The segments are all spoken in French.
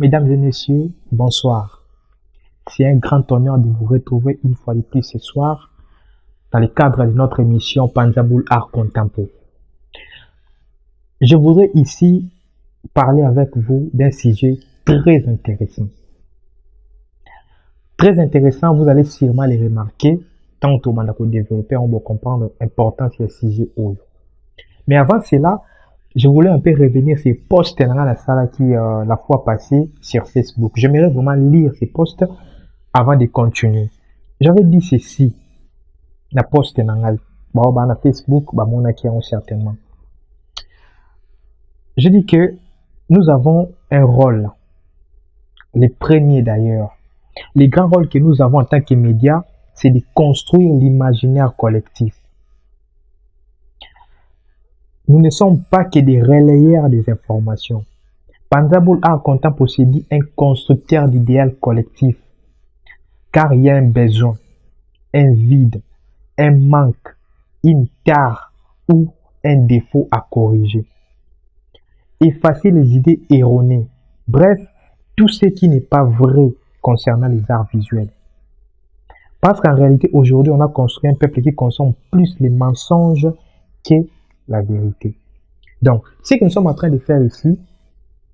Mesdames et messieurs, bonsoir. C'est un grand honneur de vous retrouver une fois de plus ce soir dans le cadre de notre émission Panzaboul Art Contempo. Je voudrais ici parler avec vous d'un sujet très intéressant. Très intéressant, vous allez sûrement les remarquer, tant au Mandako développé, on va comprendre l'importance de ce sujet. Mais avant cela, je voulais un peu revenir sur les posts dans la salle qui la fois passée sur Facebook. J'aimerais vraiment lire ces posts avant de continuer. J'avais dit ceci, la post dans Facebook, certainement. Je dis que nous avons un rôle, les premiers d'ailleurs. Les grands rôles que nous avons en tant que médias, c'est de construire l'imaginaire collectif. Nous ne sommes pas que des relayeurs des informations. Panzaboul Art Contempo possède un constructeur d'idéal collectif, car il y a un besoin, un vide, un manque, une tare ou un défaut à corriger. Effacer les idées erronées, bref, tout ce qui n'est pas vrai concernant les arts visuels. Parce qu'en réalité, aujourd'hui, on a construit un peuple qui consomme plus les mensonges que la vérité. Donc, ce que nous sommes en train de faire ici,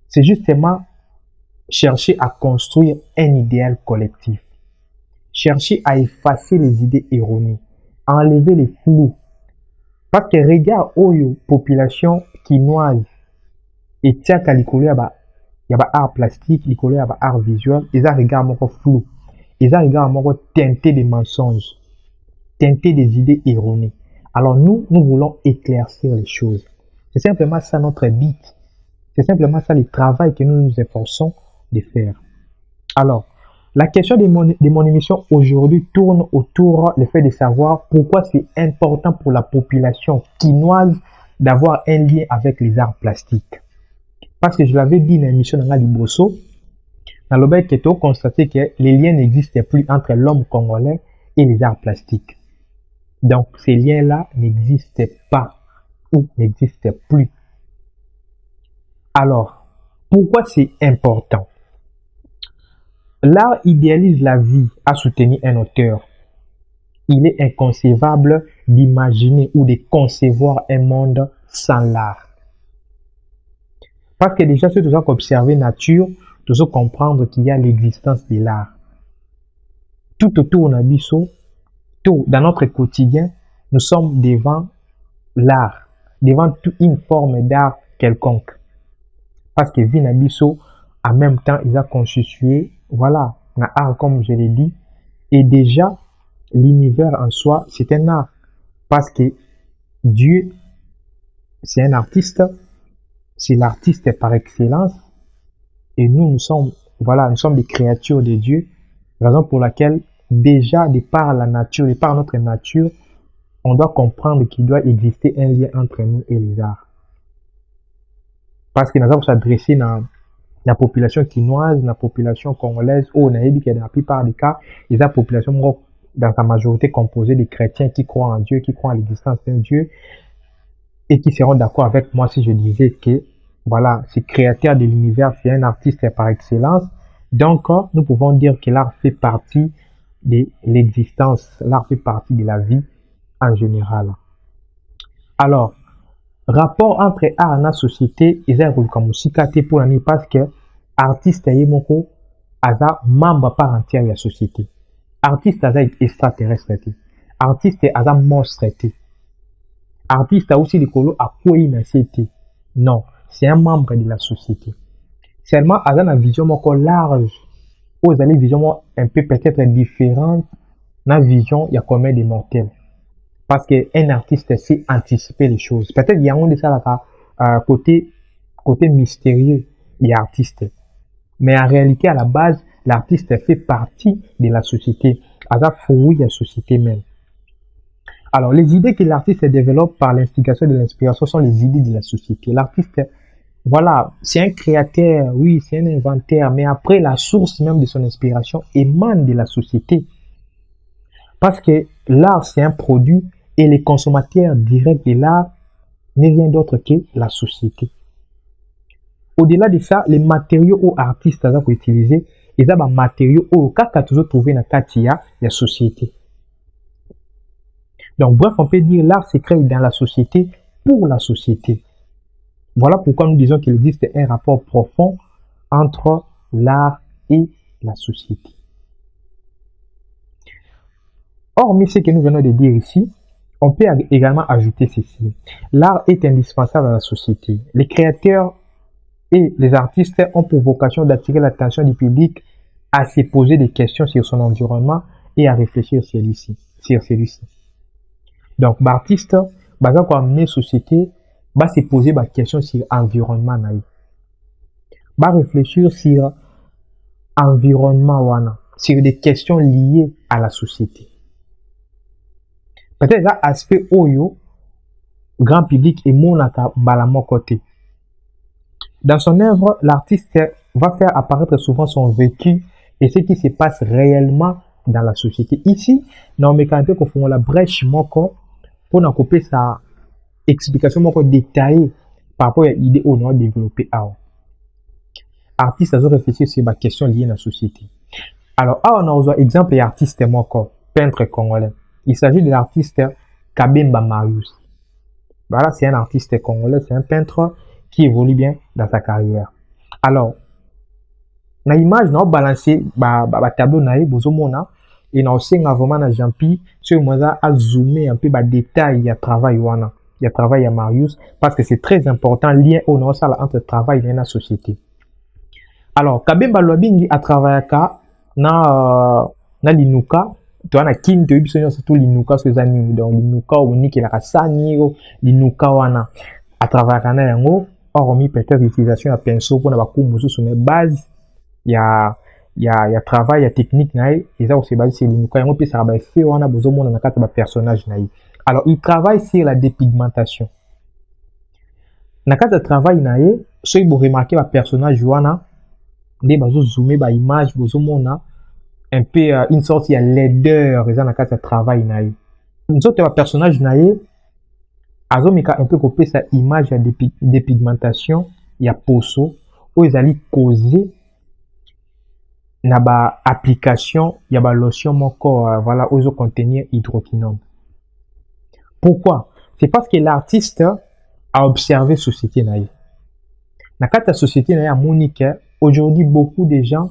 c'est justement chercher à construire un idéal collectif. Chercher à effacer les idées erronées, à enlever les flous. Parce que regarde, population quinoise, et tiens qu'à l'école, il y a art plastique, l'école, il y a art visuel, ils ont regardé mon flou. Ils ont regardé mon teinté des mensonges, teinté des idées erronées. Alors nous voulons éclaircir les choses. C'est simplement ça notre but. C'est simplement ça le travail que nous nous efforçons de faire. Alors, la question de mon émission aujourd'hui tourne autour du fait de savoir pourquoi c'est important pour la population quinoise d'avoir un lien avec les arts plastiques. Parce que je l'avais dit dans l'émission de Liboso, dans le bec, on a constaté que les liens n'existaient plus entre l'homme congolais et les arts plastiques. Donc, ces liens-là n'existaient pas ou n'existaient plus. Alors, pourquoi c'est important? L'art idéalise la vie, a soutenu un auteur. Il est inconcevable d'imaginer ou de concevoir un monde sans l'art. Parce que déjà, si tu dois observer nature, tu dois comprendre qu'il y a l'existence de l'art. Tout autour de nous, tout dans notre quotidien, nous sommes devant l'art, devant toute une forme d'art quelconque. Parce que Vinabiso, en même temps, il a constitué, voilà, un art comme je l'ai dit, et déjà, l'univers en soi, c'est un art. Parce que Dieu, c'est un artiste, c'est l'artiste par excellence, et nous sommes des créatures de Dieu, raison pour laquelle, déjà, de par la nature, de par notre nature, on doit comprendre qu'il doit exister un lien entre nous et les arts. Parce que nous avons s'adresser dans la population quinoise, la population congolaise, ou dans la plupart des cas, les population dans sa majorité composée de chrétiens qui croient en Dieu, qui croient en l'existence d'un Dieu, et qui seront d'accord avec moi si je disais que, voilà, ce créateur de l'univers, c'est un artiste par excellence. Donc, nous pouvons dire que l'art fait partie de l'existence, l'art fait partie de la vie en général. Alors, rapport entre art et la société, ils ont comme sikate pour l'année parce que artiste est moko aza membre par entière de la société. Artiste aza extraterrestre. Artiste aza monstre. Artiste a aussi le colo à quoi il non, c'est un membre de la société. Seulement aza une vision moko large. Vous avez une vision un peu peut-être différente. La vision il y a combien de mortels. Parce qu'un artiste sait anticiper les choses. Peut-être qu'il y a un de ça là, côté mystérieux des artistes. Mais en réalité, à la base, l'artiste fait partie de la société. À fruit de la société même. Alors, les idées que l'artiste développe par l'instigation de l'inspiration sont les idées de la société. L'artiste, voilà, c'est un créateur, oui, c'est un inventeur, mais après, la source même de son inspiration émane de la société. Parce que l'art, c'est un produit et les consommateurs directs de l'art n'est rien d'autre que la société. Au-delà de ça, les matériaux aux artistes aza ko utiliser, ils ont des matériaux au kaka toujours trouver na kati ya société. Donc bref, on peut dire l'art se crée dans la société pour la société. Voilà pourquoi nous disons qu'il existe un rapport profond entre l'art et la société. Hormis ce que nous venons de dire ici, on peut également ajouter ceci. L'art est indispensable à la société. Les créateurs et les artistes ont pour vocation d'attirer l'attention du public à se poser des questions sur son environnement et à réfléchir sur celui-ci. Donc, l'artiste va amener la société va se poser des questions sur l'environnement. Va réfléchir sur l'environnement, sur des questions liées à la société. Peut-être un aspect oyo, grand public et monaka balamo côté. Dans son œuvre, l'artiste va faire apparaître souvent son vécu et ce qui se passe réellement dans la société. Ici, nous avons la brèche moko pour nous couper sa explication moko détaillée par rapport à l'idée où nous avons développé. Artiste a réfléchi sur la question liée à la société. Alors, on a un exemple d'artiste moko, peintre congolais. Il s'agit de l'artiste Kabemba Marius. Voilà, c'est un artiste congolais, c'est un peintre qui évolue bien dans sa carrière. Alors, dans l'image, nous avons balancé le tableau, et nous avons vraiment na jampi, sur moi à zoomer un peu les détails, il y a travail wana, il y a travail à Marius, parce que c'est très important, lien au nord entre travail et la société. Alors, Kabemba Lwabingi a travaillé na linuka, tu as kin de biso surtout linuka sur zani, donc linuka oni qui la rasani linuka wana à travers kana yango hormis peut-être l'utilisation de pinceau pour na bakumu sur mes bases il y a travail ya technique naï et ça aussi basé sur linuka yango puis ça va fait wana bozo mona na kata ba personnage naï. Alors il travaille sur la dépigmentation na kata travail naï so il faut remarquer ba personnage wana nde bazo zoomer ba image bozo mona un peu une sorte de laideur dans le travail naïe. Nous autres personnage naïe, azomika un peu copier sa image de dépigmentation, il y a poso, où ils allaient causer na ba application, il y a ba lotion moko voilà où ils contenir hydroquinone. Pourquoi? C'est parce que l'artiste a observé la société naïe. Na kata société naïe à Monique, aujourd'hui beaucoup de gens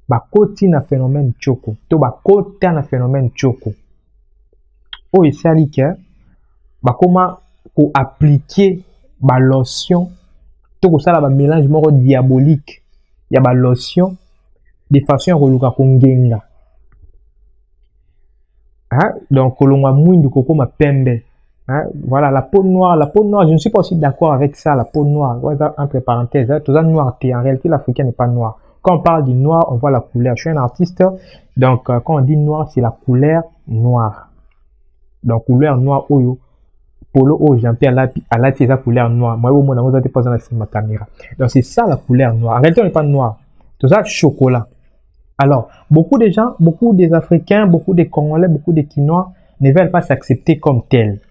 bakoti na phénomène choko to bakota na phénomène choko o esali ke bakoma ko appliquer ba lotion to ko sala ba mélange moko diabolique ya ba lotion de façon koluka kongenga donc kolongwa mwindu kokoma pembe voilà la peau noire je ne suis pas aussi d'accord avec ça la peau noire entre parenthèses tout ça noir en réalité l'africain n'est pas noir. Quand on parle du noir, on voit la couleur. Je suis un artiste, donc quand on dit noir, c'est la couleur noire. Donc couleur noire, oyo, polo, oh, Jean-Pierre, à la c'est la couleur noire. Moi, au moins, on a pas dans ma caméra. Donc c'est ça la couleur noire. En réalité, on n'est pas noir. Tout ça, chocolat. Alors, beaucoup de gens, beaucoup des Africains, beaucoup des Congolais, beaucoup des Quinois ne veulent pas s'accepter comme tels.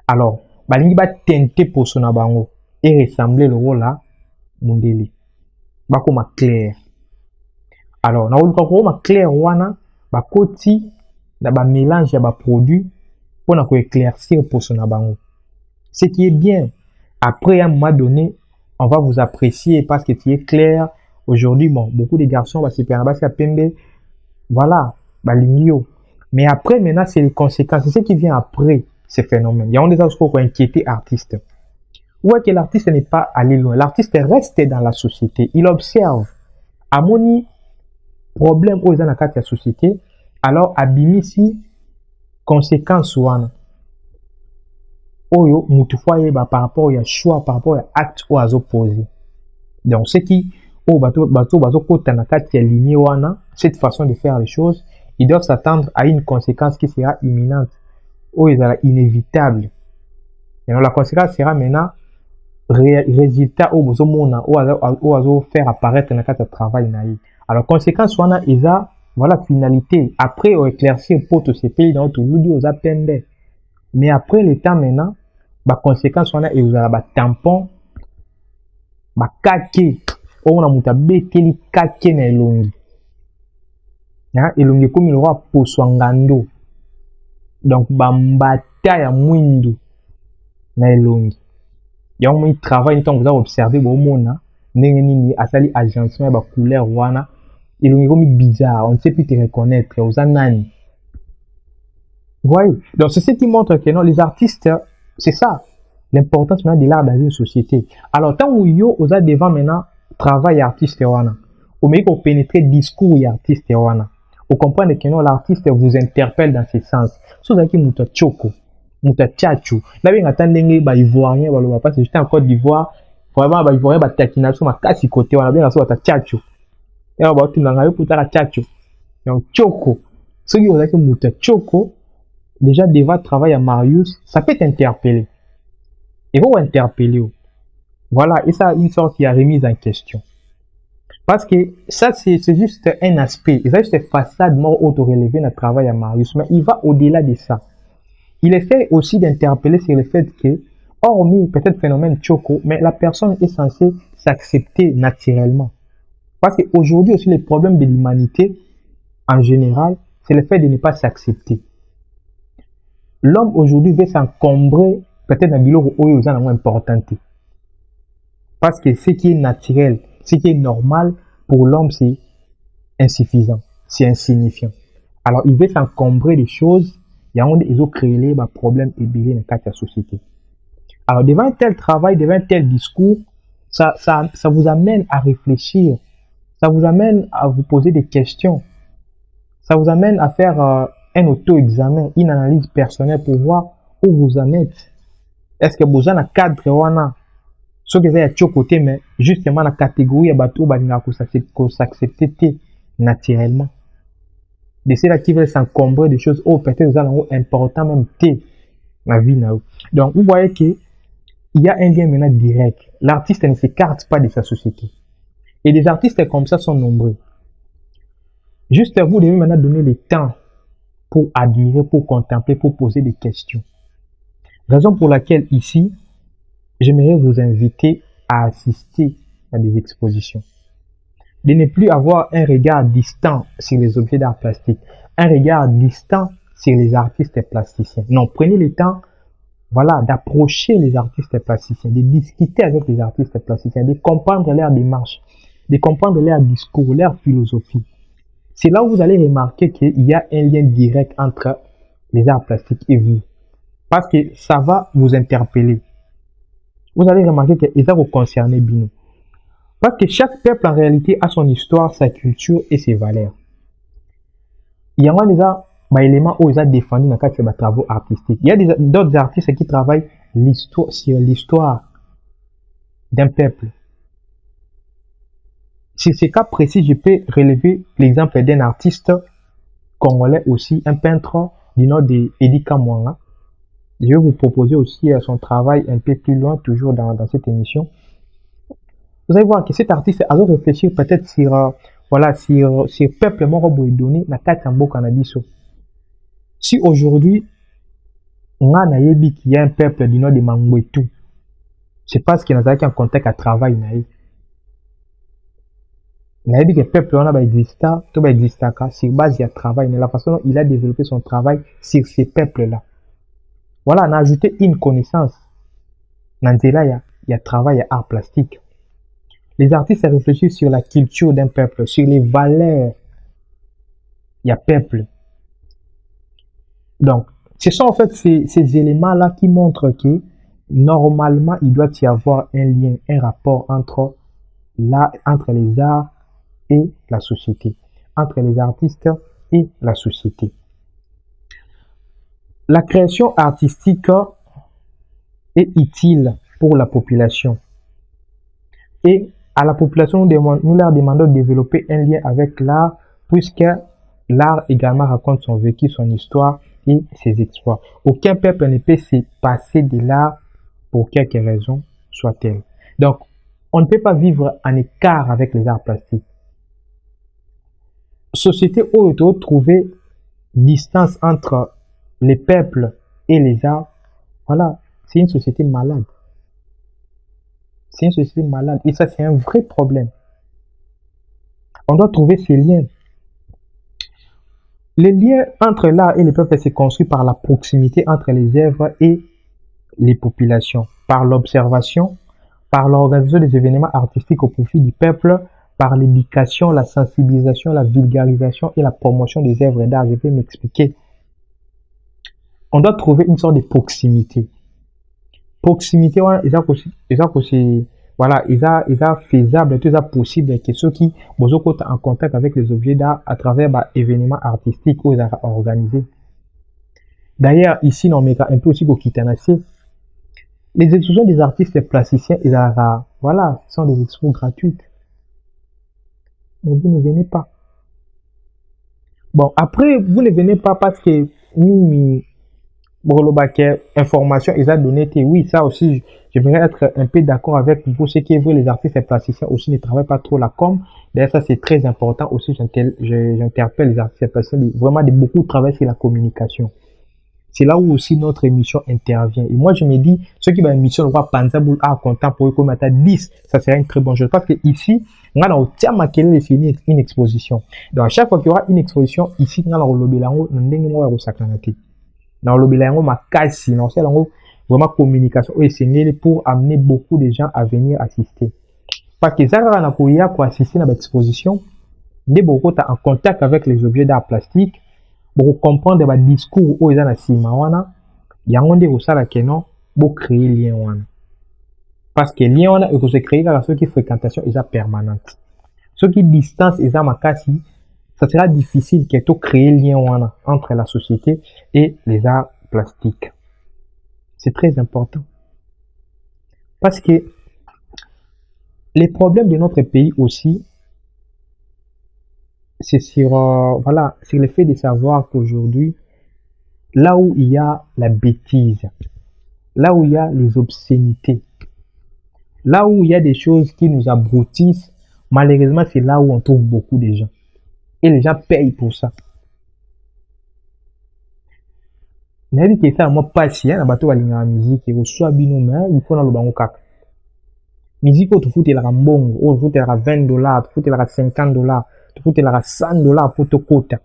Alors, balingi ba tenter pour son abango et ressembler le rôle là, mondeli. Bakoma clair. Alors, na oluka ko clair wana bakoti na ba mélange ya ba produits pour na ko éclaircir pour son abango. Ce qui est bien. Après à un moment donné, on va vous apprécier parce que tu es clair. Aujourd'hui, bon, beaucoup de garçons va se faire à pembe. Voilà, balingio. Mais après maintenant, c'est les conséquences, c'est ce qui vient après ces phénomènes. Il y a des choses pour inquiéter l'artiste. Ou que l'artiste n'est pas allé loin. L'artiste reste dans la société. Il observe. À mon problème aux dans la société, alors abimisi conséquences ouana. Oyo mutufoye par rapport à choix, par rapport à acte ou à opposé. Donc ce qui au bateau kota na kati ya lignée ouana, cette façon de faire les choses, ils doivent s'attendre à une conséquence qui sera imminente ou inévitable. Et donc la conséquence sera maintenant résultat au bozomona ou faire apparaître dans le travail naïf. Alors conséquence wana eza voilà finalité après au éclaircir pour tous ces pays dans tout l'udi aux appendés. Mais après le temps maintenant ba conséquence wana et aux ba tampon bakake on a muta beteli kake na elongi elongi comme le roi poswangando donc bambata ya mwindu na elongi yango il travaille tant que vous observer bomona ndenge nini asali agencement ba couleur wana elongi comme bizarre on ne sait plus te reconnaître aux anani. Voyez, donc c'est ce qui montre que non, les artistes, c'est ça, l'importance maintenant de l'art dans une société. Alors, tant où yo, aux a devant maintenant, travail artiste wana, au mieux qu'on pénètre discours et artiste wana, vous comprenez que non, l'artiste vous interpelle dans ce sens. Si vous avez mouta choko, mouta tchatchou, là, bien, attendez, bah, ivoirien, bah, parce que j'étais en Côte d'Ivoire, vraiment, bah, ivoirien, bah, taquination, ma casse côté, on a bien, ça, tchatchou. Et on va tout dans la pour ta tchatchou. Donc, choko. Ceux qui vous avez mouta choko, déjà devant travail à Marius, ça peut t'interpeller. Il faut interpeller. Voilà, et ça, une sorte de remise en question. Parce que ça, c'est juste un aspect. C'est juste une façade mort auto-relevée dans le travail à Marius. Mais il va au-delà de ça. Il essaie aussi d'interpeller sur le fait que, hormis peut-être phénomène choco, mais la personne est censée s'accepter naturellement. Parce qu'aujourd'hui aussi, le problème de l'humanité, en général, c'est le fait de ne pas s'accepter. L'homme aujourd'hui veut s'encombrer peut-être dans biloko oyo eza nango importante. Parce que ce qui est naturel, ce qui est normal pour l'homme, c'est insuffisant, c'est insignifiant. Alors il veut s'encombrer des choses, il y a ils ont créé des problèmes ébélés dans la société. Alors devant un tel travail, devant un tel discours, ça vous amène à réfléchir, ça vous amène à vous poser des questions, ça vous amène à faire un auto-examen, une analyse personnelle pour voir où vous en êtes. Est-ce que vous avez un cadre wana? Ce que vous avez à côté, mais justement la catégorie à bateau, qu'on s'accepter naturellement. De ceux-là qui veulent s'encombrer des choses, oh, peut-être vous avez un important même la vie. Donc, vous voyez qu'il y a un lien maintenant direct. L'artiste ne s'écarte pas de sa société. Et des artistes comme ça sont nombreux. Juste vous devez maintenant donner le temps pour admirer, pour contempler, pour poser des questions. Raison pour laquelle ici, j'aimerais vous inviter à assister à des expositions. De ne plus avoir un regard distant sur les objets d'art plastique, un regard distant sur les artistes plasticiens. Non, prenez le temps, voilà, d'approcher les artistes plasticiens, de discuter avec les artistes plasticiens, de comprendre leur démarche, de comprendre leur discours, leur philosophie. C'est là où vous allez remarquer qu'il y a un lien direct entre les arts plastiques et vous. Parce que ça va vous interpeller. Vous allez remarquer que ça vous concerne bien. Parce que chaque peuple en réalité a son histoire, sa culture et ses valeurs. Il y a des éléments où ils ont défendu dans le cadre de travaux artistiques. Il y a d'autres artistes qui travaillent sur l'histoire d'un peuple. Sur ce cas précis, je peux relever l'exemple d'un artiste congolais aussi, un peintre du nom de Edi Kamwanga. Je vais vous proposer aussi son travail un peu plus loin, toujours dans cette émission. Vous allez voir que cet artiste a réfléchi peut-être sur peuple mort donné la Katambo Canabiso. Si aujourd'hui, on a qu'il y a un peuple du nom de Mangwetu, c'est parce qu'il n'a pas un contact à travail. Il a dit que le peuple existe, tout existe sur base de travail, mais la façon dont il a développé son travail sur ces peuples-là. Voilà, on a ajouté une connaissance. Dans ce là, il y a travail, il y a art plastique. Les artistes réfléchissent sur la culture d'un peuple, sur les valeurs. Il y a peuple. Donc, ce sont en fait ces éléments-là qui montrent que normalement, il doit y avoir un lien, un rapport entre les arts et la société, entre les artistes et la société. La création artistique est utile pour la population. Et à la population, nous leur demandons de développer un lien avec l'art, puisque l'art également raconte son vécu, son histoire et ses exploits. Aucun peuple ne peut se passer de l'art pour quelque raison soit-elle. Donc, on ne peut pas vivre en écart avec les arts plastiques. Société où il faut trouver distance entre les peuples et les arts, voilà, c'est une société malade. C'est une société malade. Et ça, c'est un vrai problème. On doit trouver ces liens. Les liens entre l'art et les peuples se construisent par la proximité entre les œuvres et les populations, par l'observation, par l'organisation des événements artistiques au profit du peuple, par l'éducation, la sensibilisation, la vulgarisation et la promotion des œuvres d'art. Je vais m'expliquer. On doit trouver une sorte de proximité. Proximité, voilà, voilà, ils sont faisable, tout ça possible que ceux qui sont en contact avec les objets d'art à travers événements artistiques ou organisés. D'ailleurs, ici, on met un peu aussi au Kitanassi. Les expositions des artistes et plasticiens, voilà, ce sont des expos gratuites. Mais vous ne venez pas. Bon, après, vous ne venez pas parce que nous, information, ils ont donné, oui, ça aussi, j'aimerais être un peu d'accord avec vous, ce qui est vrai, les artistes et plasticiens aussi ne travaillent pas trop la com. D'ailleurs, ça c'est très important aussi, j'interpelle les artistes et plasticiens, vraiment de beaucoup travailler sur la communication. C'est là où aussi notre émission intervient. Et moi, je me dis, ceux qui vont émission, le roi Panzaboul a contemporain comme à 10, ça serait une très bonne chose. Parce que ici, on a au terme à quelle est une exposition. Donc, à chaque fois qu'il y aura une exposition, ici, on a le lobby là, on a un sacranaté. Dans le lobby là, on a quasi, non, c'est vraiment communication. Et c'est pour amener beaucoup de gens à venir assister. Parce que ça, on a pour assister à l'exposition, on est beaucoup en contact avec les objets d'art plastique. Pour comprendre le discours où ils ont la il y a un des ressorts qui non pour créer lien wana parce que lien wana il faut se créer dans ceux qui fréquentation est permanente ceux qui distance est makasi ça sera difficile que tu créer lien wana entre la société et les arts plastiques. C'est très important parce que les problèmes de notre pays aussi c'est sur voilà, c'est le fait de savoir qu'aujourd'hui, là où il y a la bêtise, là où il y a les obscénités, là où il y a des choses qui nous abrutissent, malheureusement, c'est là où on trouve beaucoup de gens. Et les gens payent pour ça. Na dit que ça moi pas si na bato balinga musique et soit binoma il faut na lo bango kaka. Musique tu foutais la mbongo, tu foutais la $20, tu foutais la $50, tu foutais la $100 pour te quota.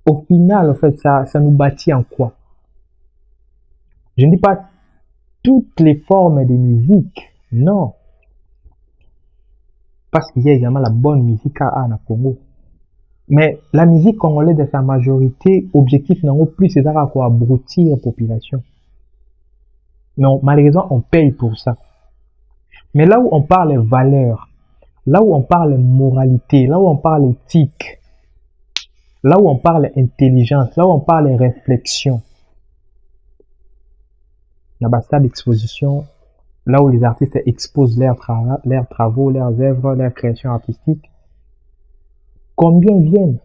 Au final, en fait, ça nous bâtit en quoi? Je ne dis pas toutes les formes de musique, non. Parce qu'il y a également la bonne musique à Congo. Mais la musique congolaise, de sa majorité, objectif n'en plus, c'est quoi abrutir la population. Mais malheureusement, on paye pour ça. Mais là où on parle valeurs, là où on parle moralité, là où on parle éthique, là où on parle intelligence, là où on parle réflexion, la salle d'exposition, là où les artistes exposent leurs travaux, leurs œuvres, leurs créations artistiques, combien viennent?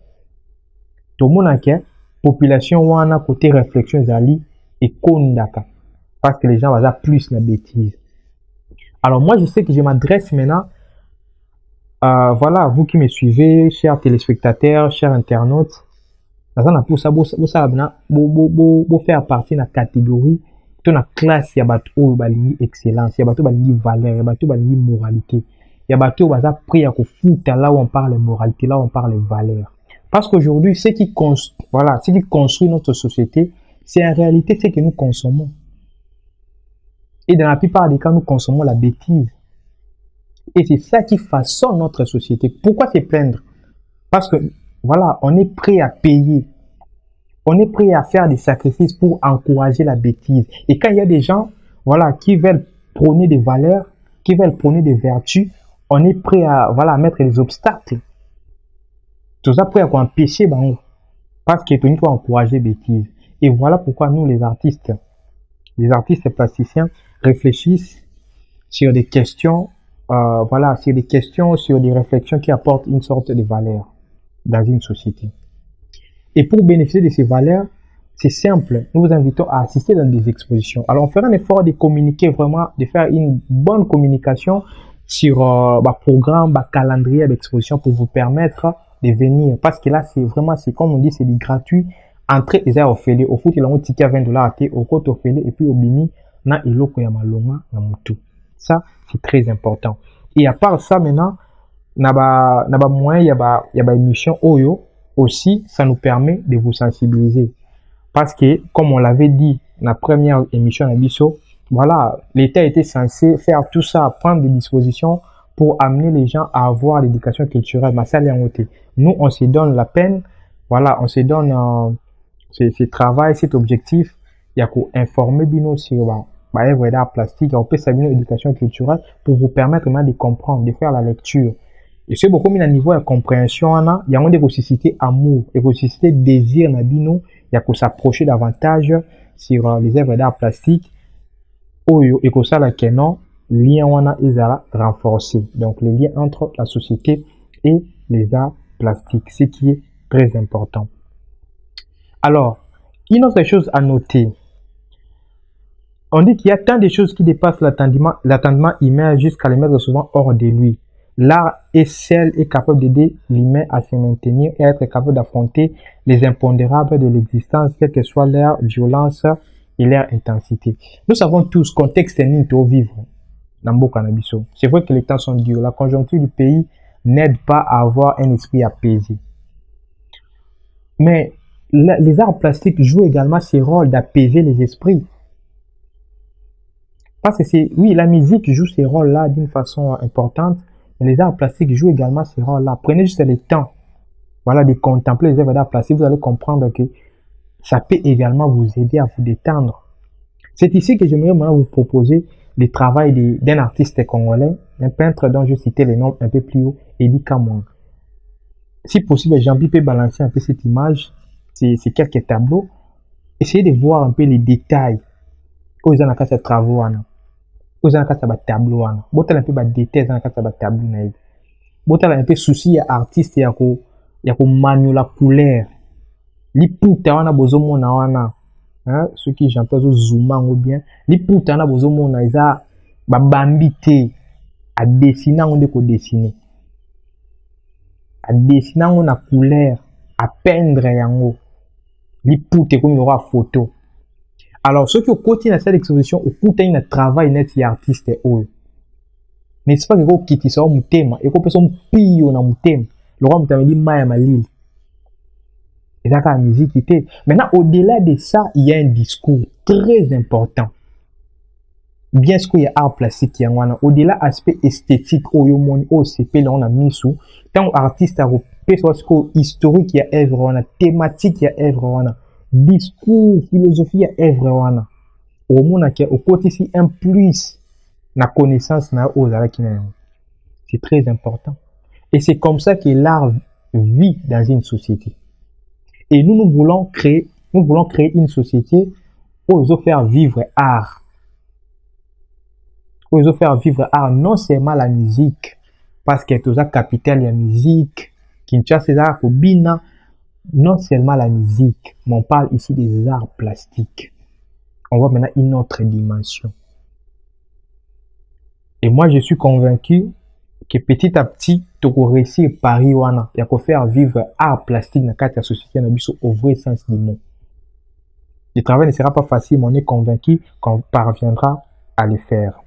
Tout le monde a la population ou a côté réflexion zali et kondaka parce que les gens vont plus la bêtise. Alors moi je sais que je m'adresse maintenant voilà, vous qui me suivez, chers téléspectateurs, chers internautes, pour ça vous faire partie de la catégorie de la classe, il y a bateau balingi excellence, il y a bateau balingi valeur, il y a bateau balingi moralité, il y a bateau baza pris à foutre là où on parle moralité, là où on parle valeur. Parce qu'aujourd'hui, ce qui construit notre société, c'est en réalité ce que nous consommons. Et dans la plupart des cas, nous consommons la bêtise. Et c'est ça qui façonne notre société. Pourquoi se plaindre? Parce que, voilà, on est prêt à payer. On est prêt à faire des sacrifices pour encourager la bêtise. Et quand il y a des gens, voilà, qui veulent prôner des valeurs, qui veulent prôner des vertus, on est prêt à, voilà, mettre des obstacles. Tout ça prêt à empêcher, parce qu'il faut encourager la bêtise. Et voilà pourquoi nous, les artistes plasticiens, réfléchissent sur des questions, voilà, sur des réflexions qui apportent une sorte de valeur dans une société. Et pour bénéficier de ces valeurs, c'est simple. Nous vous invitons à assister dans des expositions. Alors, on fera un effort de communiquer vraiment, de faire une bonne communication sur programme, calendrier d'exposition pour vous permettre de venir. Parce que là, c'est vraiment, c'est comme on dit, c'est du gratuit. Entrée, ils ont offert au foot, ils ont ticket à $20, au côté offert, et puis au bimi, na eloko ya malonga na mutu. Ça, c'est très important. Et à part ça, maintenant, na ba moyen ya ba émission Oyo, aussi, ça nous permet de vous sensibiliser. Parce que, comme on l'avait dit, la première émission Nabiso, voilà, l'État était censé faire tout ça, prendre des dispositions pour amener les gens à avoir l'éducation culturelle. Mais ça, nous, on se donne la peine, voilà, on se donne ce travail, cet objectif, il y a qu'à informer Bino sur l'œuvre d'art plastique, on peut s'amener l'éducation culturelle pour vous permettre maintenant de comprendre, de faire la lecture. Et c'est beaucoup mis à niveau de compréhension, il y a des nécessités amour, des nécessités désir, Nabino, il y a qu'à s'approcher davantage sur les œuvres d'art plastique. Oyo et que ça la kenon lien wana ezala renforcé, donc le lien entre la société et les arts plastiques, ce qui est très important. Alors, une autre chose à noter, on dit qu'il y a tant de choses qui dépassent l'attendement humain jusqu'à les mettre souvent hors de lui. L'art est seul et capable d'aider l'humain à se maintenir et à être capable d'affronter les impondérables de l'existence, quelle que soit leur violence et leur intensité. Nous savons tous contexte est au vivre dans Mboka na biso. C'est vrai que les temps sont durs. La conjoncture du pays n'aide pas à avoir un esprit apaisé. Mais les arts plastiques jouent également ce rôle d'apaiser les esprits. Parce que oui, la musique joue ce rôle-là d'une façon importante, mais les arts plastiques jouent également ce rôle-là. Prenez juste le temps, voilà, de contempler les œuvres d'art plastique, vous allez comprendre que ça peut également vous aider à vous détendre. C'est ici que j'aimerais maintenant vous proposer le travail d'un artiste congolais, un peintre dont je citais les noms un peu plus haut, Eddie Kamwang. Si possible, Jean-Pierre peut balancer un peu cette image, c'est quelques tableaux. Essayez de voir un peu les détails. Quand vous avez ces travaux, vous avez ces tableaux, vous avez un peu de détails dans ces tableaux. Vous avez un peu souci artiste, il y a manuel la couleur. Li puta wana bozomona wana ceux qui j'entends zooma ou bien li puta wana bozomona eza babambi te a dessiner on de ko dessiner a dessiner on na couleur a peindre yango li puta comme il aura photo. Alors ceux qui au côté na cette exposition au puta ina travail net ya artiste oyo n'est-ce pas que ko kitisa o mutema e ko pesa mpio na mutema le roi mutameli maya malili. Et ça, la musique était. Maintenant, au-delà de ça, il y a un discours très important. Bien sûr, il y a art plastique, au-delà aspect esthétique, OCP, là, on a mis sous. Tant artiste a repéré historique, il y a œuvre, thématique, il y a œuvre, discours, philosophie, il y a œuvre, au monde, au côté, ici, un plus, la connaissance, c'est très important. Et c'est comme ça que l'art vit dans une société. Et nous voulons créer une société où ils vont faire vivre art. Où ils vont faire vivre art, non seulement la musique, parce que tout ça capital la musique, Kinshasa, Kobina, non seulement la musique, mais on parle ici des arts plastiques. On voit maintenant une autre dimension. Et moi, je suis convaincu que petit à petit, tu peux réussir Paris wana, il faut faire vivre art plastique dans la société au vrai sens du mot. Le travail ne sera pas facile, mais on est convaincu qu'on parviendra à le faire.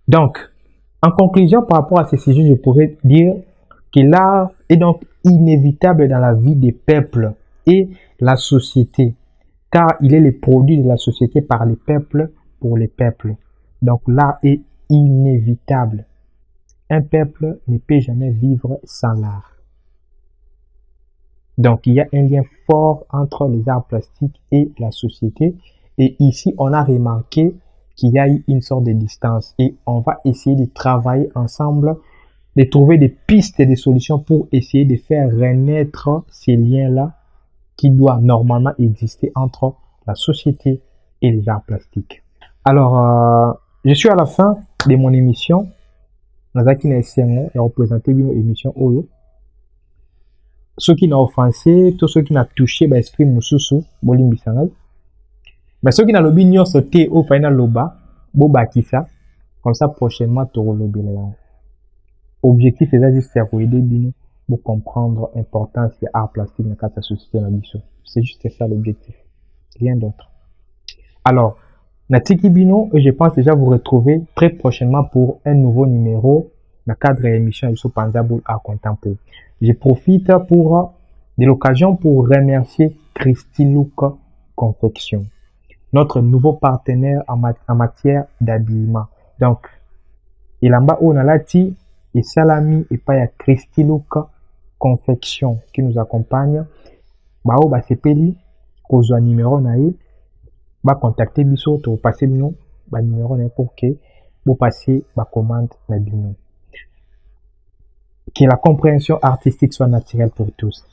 Donc, en conclusion, par rapport à ces sujets, je pourrais dire que l'art est donc inévitable dans la vie des peuples et la société, car il est le produit de la société par les peuples pour les peuples. Donc, l'art est inévitable. Un peuple ne peut jamais vivre sans l'art. Donc, il y a un lien fort entre les arts plastiques et la société. Et ici, on a remarqué qu'il y a eu une sorte de distance. Et on va essayer de travailler ensemble, de trouver des pistes et des solutions pour essayer de faire renaître ces liens-là qui doivent normalement exister entre la société et les arts plastiques. Alors, je suis à la fin de mon émission. Nazaki na SNO et représenté une émission Oyo. Ceux qui n'ont offensé, tous ceux qui n'ont touché l'esprit Moussousou, Bolimbi Sangal. Mais ceux qui n'ont lobby n'y ont sauté au final loba, Boba Kissa, comme ça prochainement tu lobby là. Objectif est juste pour aider Bino pour comprendre l'importance de l'art plastique dans la société. C'est juste ça l'objectif, rien d'autre. Alors, Natiki Bino, et je pense déjà vous retrouver très prochainement pour un nouveau numéro dans le cadre de l'émission Yusso Panzaboul à Contempo. Je profite de l'occasion pour remercier Christy Look Confection, notre nouveau partenaire en matière d'habillement. Donc, il en bas on a lati et salami et pas ya Christy Look Confection qui nous accompagne. Bao ba sepeli kozwa numéro nae ba contacter biso to passer bino ba numéro nae pour que vous passiez ba commande na bino. Que la compréhension artistique soit naturelle pour tous.